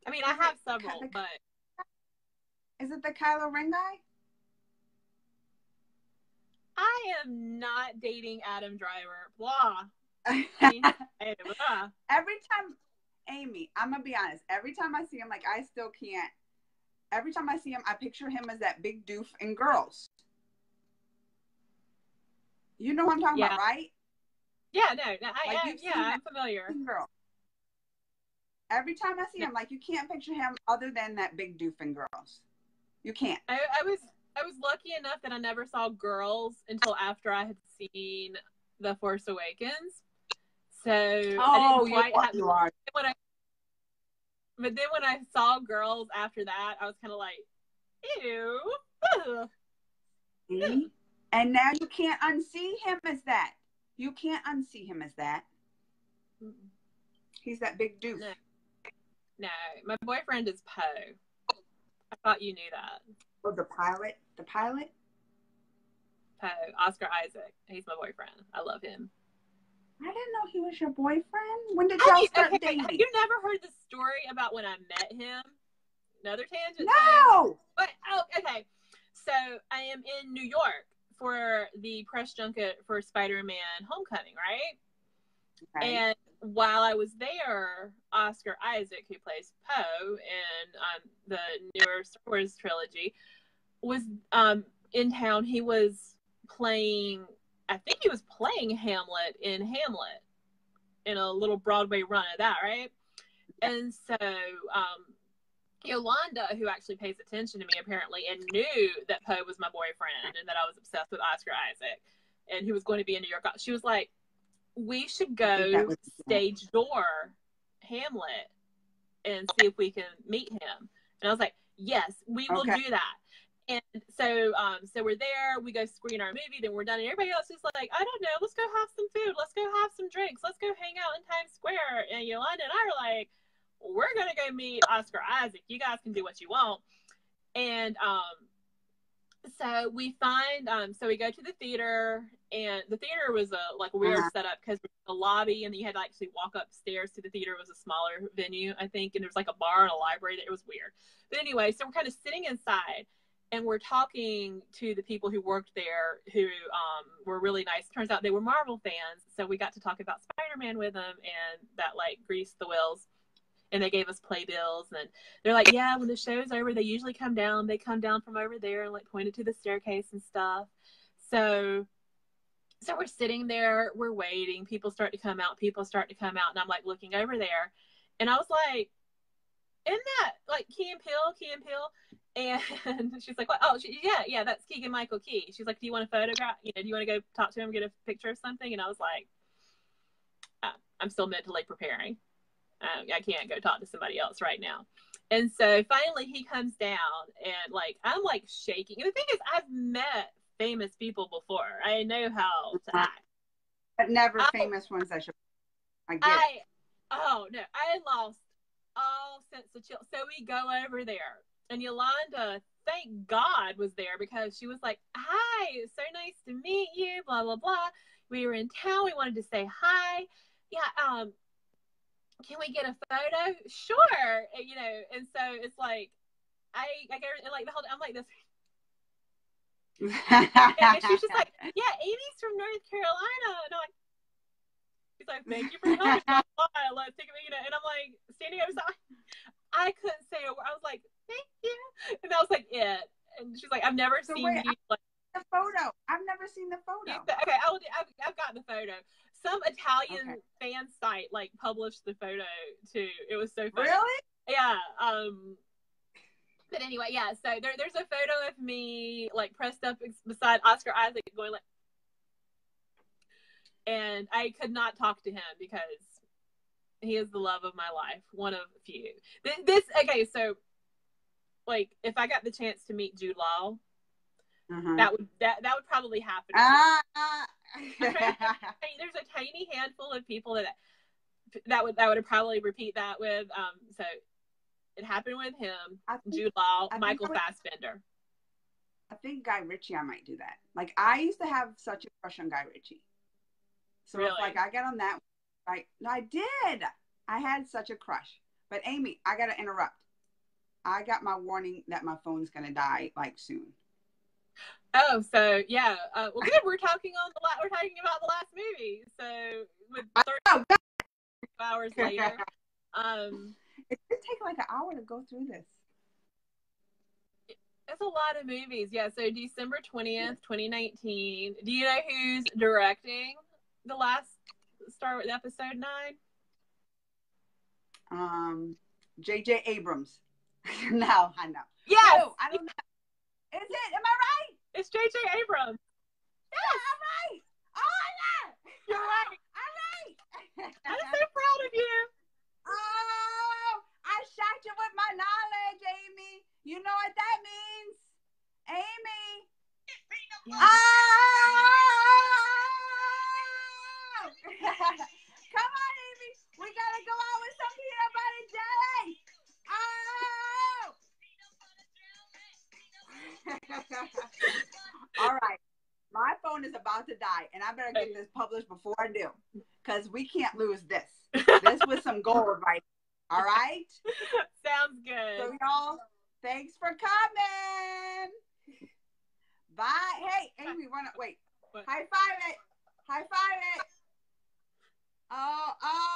I mean, I have several, but... Is it the Kylo Ren guy? I am not dating Adam Driver. Blah. Every time, Amy, I'm going to be honest. Every time I see him, like, I still can't. Every time I see him, I picture him as that big doof in Girls. You know what I'm talking about, right? Yeah, no, I'm familiar. Girl. Every time I see him, like, you can't picture him other than that big doof in Girls. You can't. I was lucky enough that I never saw Girls until after I had seen The Force Awakens. So I didn't quite have. But then when I saw Girls after that, I was kind of like, ew. Mm-hmm. And now you can't unsee him as that. You can't unsee him as that. Mm-mm. He's that big doof. No, my boyfriend is Poe. I thought you knew that. Oh, the pilot? The pilot? Poe, Oscar Isaac. He's my boyfriend. I love him. I didn't know he was your boyfriend. When did y'all start dating? Have you never heard the story about when I met him? Another tangent. No! But, okay. So I am in New York for the press junket for Spider-Man Homecoming, right? Okay. And while I was there, Oscar Isaac, who plays Poe in the newer Star Wars trilogy, was in town. He was playing, I think he was playing Hamlet in a little Broadway run of that, right? And so Yolanda, who actually pays attention to me apparently and knew that Poe was my boyfriend and that I was obsessed with Oscar Isaac and he was going to be in New York, she was like, we should go stage door Hamlet and see if we can meet him. And I was like, yes, we will do that. And so we're there, we go screen our movie, then we're done, and everybody else is like, I don't know, let's go have some food, let's go have some drinks, let's go hang out in Times Square. And Yolanda and I are like, we're gonna go meet Oscar Isaac, you guys can do what you want. And so we find so we go to the theater, and the theater was a like weird setup because it was a lobby and you had to actually walk upstairs to the theater. It was a smaller venue, I think, and there was like a bar and a library. It was weird. But anyway, so we're kind of sitting inside and we're talking to the people who worked there who were really nice. Turns out they were Marvel fans, so we got to talk about Spider-Man with them, and that like greased the wheels. And they gave us playbills, and they're like, yeah, when the show's over, they usually come down. They come down from over there and like pointed to the staircase and stuff. So we're sitting there, we're waiting. People start to come out. And I'm like looking over there, and I was like, isn't that like Key and Peele? And she's like, what? Oh, yeah, that's Keegan-Michael Key. She's like, do you want a photograph? Do you want to go talk to him, get a picture of something? And I was like, I'm still mentally preparing. I can't go talk to somebody else right now. And so finally he comes down, and like I'm like shaking. And the thing is, I've met famous people before. I know how to act. But never famous ones that should. Oh no, I lost all sense of chill. So we go over there, and Yolanda, thank God, was there because she was like, hi, it's so nice to meet you, blah, blah, blah. We were in town. We wanted to say hi. Yeah, can we get a photo? Sure. And so it's like, I get like the whole, I'm like this. And she's just like, yeah, Amy's from North Carolina. And I'm like, she's like, thank you for coming. Let's take a video. And I'm like, standing outside. I couldn't say a word. I was like, thank you. And that was like it. And she's like, I've never seen you. Like, the photo. I've never seen the photo. Okay, I've got the photo. Some Italian fan site like published the photo too. It was so funny. Really? Yeah. But anyway, yeah. So there's a photo of me like pressed up beside Oscar Isaac going like, and I could not talk to him because he is the love of my life, one of few. So like if I got the chance to meet Jude Law, that would probably happen. There's a tiny handful of people that would probably repeat that with. So it happened with him, Jude Law, Michael Fassbender. I think Guy Ritchie, I might do that. Like I used to have such a crush on Guy Ritchie. So really? If, like I got on that, like no, I did. I had such a crush. But Amy, I gotta interrupt. I got my warning that my phone's gonna die like soon. Oh, so yeah. Well, good. We're talking about the last movie. So with 30 hours later, it could take like an hour to go through this. It's a lot of movies. Yeah. So December 20th, 2019. Do you know who's directing the last Star Wars episode 9? J.J. Abrams. No, I know. Yes. No, I don't know. Is it? Am I right? It's J.J. Abrams. Yes, I'm right. Oh, yeah. You're right. I'm right. I'm so proud of you. Oh, I shocked you with my knowledge, Amy. You know what that means, Amy? Yeah. Oh! Come on, Amy. We gotta go out with some peanut butter jelly. Oh! All right. My phone is about to die, and I better get this published before I do, because we can't lose this. This was some gold, right? All right? Sounds good. So, y'all, thanks for coming. Bye. Hey, Amy, wait. What? High five it. High five it. Oh, oh.